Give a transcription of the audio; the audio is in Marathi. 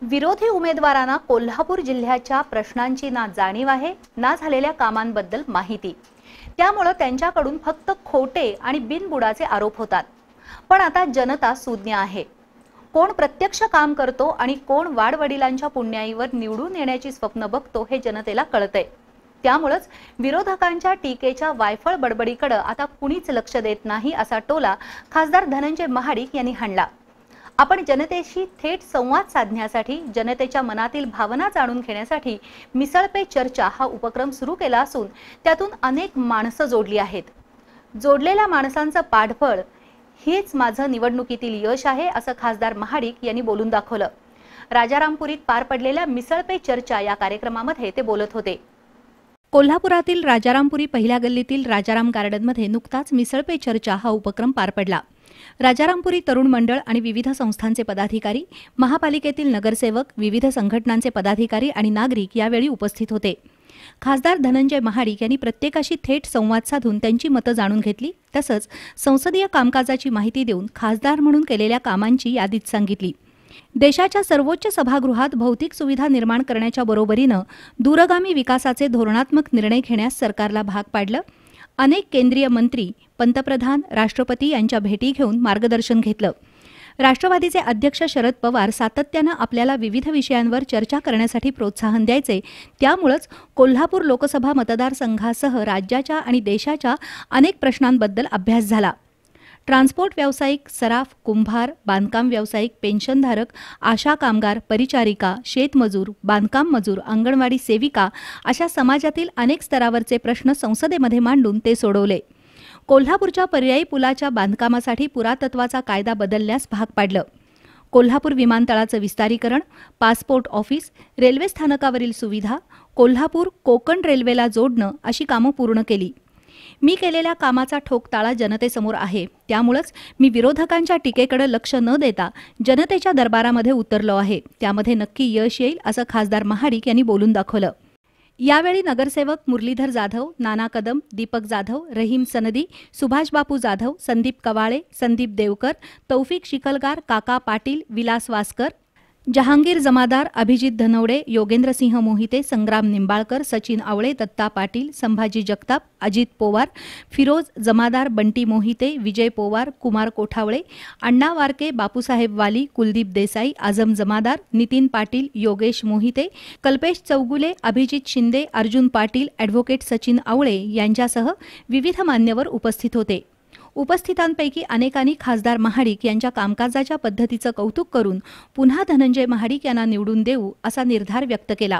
विरोधी उमेदवारांना कोल्हापूर जिल्ह्याच्या प्रश्नांची ना जाणीव आहे ना झालेल्या कामांबद्दल माहिती। त्यामुळे त्यांच्याकडून फक्त खोटे आणि बिनबुडाचे आरोप होतात। पण आता जनता सुज्ञ आहे। कोण प्रत्यक्ष काम करतो आणि कोण वाडवडिलांच्या पुण्याईवर निवडून येण्याची स्वप्न बघतो हे जनतेला कळतंय। त्यामुळेच विरोधकांच्या टीकेच्या वायफळ बडबडीकडे आता कुणीच लक्ष देत नाही असा टोला खासदार धनंजय महाडिक यांनी हाणला। आपण जनतेशी थेट संवाद साधण्यासाठी, जनतेच्या मनातील भावना जाणून घेण्यासाठी मिसळ पे चर्चा हा उपक्रम सुरू केला असून त्यातून अनेक माणसं जोडली आहेत। जोडलेल्या माणसांचं पाठबळ हेच माझं निवडणुकीतील यश आहे असं खासदार महाडिक यांनी बोलून दाखवलं। राजारामपुरीत पार पडलेल्या मिसळ पे चर्चा या कार्यक्रमामध्ये ते बोलत होते। कोल्हापुरातील राजारामपुरी पहिल्या गल्लीतील राजाराम गार्डनमध्ये नुकताच मिसळ पे चर्चा हा उपक्रम पार पडला। राजारामपुरी तरुण मंडळ आणि विविध संस्थांचे पदाधिकारी, महापालिकेतील नगरसेवक, विविध संघटनांचे पदाधिकारी आणि नागरिक यावेळी उपस्थित होते। खासदार धनंजय महाडिक यांनी प्रत्येकाशी थेट संवाद साधून त्यांची मतं जाणून घेतली। तसंच संसदीय कामकाजाची माहिती देऊन खासदार म्हणून केलेल्या कामांची यादीच सांगितली। देशाच्या सर्वोच्च सभागृहात भौतिक सुविधा निर्माण करण्याच्या बरोबरीनं दूरगामी विकासाचे धोरणात्मक निर्णय घेण्यास सरकारला भाग पाडलं। अनेक केंद्रीय मंत्री, पंतप्रधान, राष्ट्रपती यांच्या भेटी घेऊन मार्गदर्शन घेतलं। राष्ट्रवादीचे अध्यक्ष शरद पवार सातत्यानं आपल्याला विविध विषयांवर चर्चा करण्यासाठी प्रोत्साहन द्यायचे। त्यामुळेच कोल्हापूर लोकसभा मतदारसंघासह राज्याच्या आणि देशाच्या अनेक प्रश्नांबद्दल अभ्यास झाला। ट्रान्सपोर्ट व्यावसायिक, सराफ, कुंभार, बांधकाम व्यावसायिक, पेन्शनधारक, आशा कामगार, परिचारिका, शेतमजूर, बांधकाम मजूर, अंगणवाडी सेविका अशा समाजातील अनेक स्तरावरचे प्रश्न संसदेमध्ये मांडून ते सोडवले। कोल्हापूरच्या पर्यायी पुलाच्या बांधकामासाठी पुरातत्वाचा कायदा बदलण्यास भाग पाडलं। कोल्हापूर विमानतळाचं विस्तारीकरण, पासपोर्ट ऑफिस, रेल्वे स्थानकावरील सुविधा, कोल्हापूर कोकण रेल्वेला जोडणं अशी कामं पूर्ण केली। मी केलेल्या कामाचा ठोकताळा जनतेसमोर आहे। त्यामुळेच मी विरोधकांच्या टीकेकडे लक्ष न देता जनतेच्या दरबारामध्ये उतरलो आहे। त्यामध्ये नक्की यश येईल असं खासदार महाडिक यांनी बोलून दाखवलं। यावेळी नगरसेवक मुरलीधर जाधव, नाना कदम, दीपक जाधव, रहीम सनदी, सुभाष बापू जाधव, संदीप कवाळे, संदीप देवकर, तौफिक शिकलगार, काका पाटील, विलास वासकर, जहांगीर जमादार, अभिजित धनवडे, योगेंद्रसिंह मोहिते, संग्राम निंबाळकर, सचिन आवळे, दत्ता पाटील, संभाजी जगताप, अजित पोवार, फिरोज जमादार, बंटी मोहिते, विजय पोवार, कुमार कोठावळे, अण्णा वारके, बापूसाहेब वाली, कुलदीप देसाई, आझम जमादार, नितीन पाटील, योगेश मोहिते, कल्पेश चौगुले, अभिजित शिंदे, अर्जुन पाटील, ॲडव्होकेट सचिन आवळे यांच्यासह विविध मान्यवर उपस्थित होते। उपस्थितांपैकी अनेकांनी खासदार महाडिक यांच्या कामकाजाच्या पद्धतीचं कौतुक करून पुन्हा धनंजय महाडिक यांना निवडून देऊ असा निर्धार व्यक्त केला।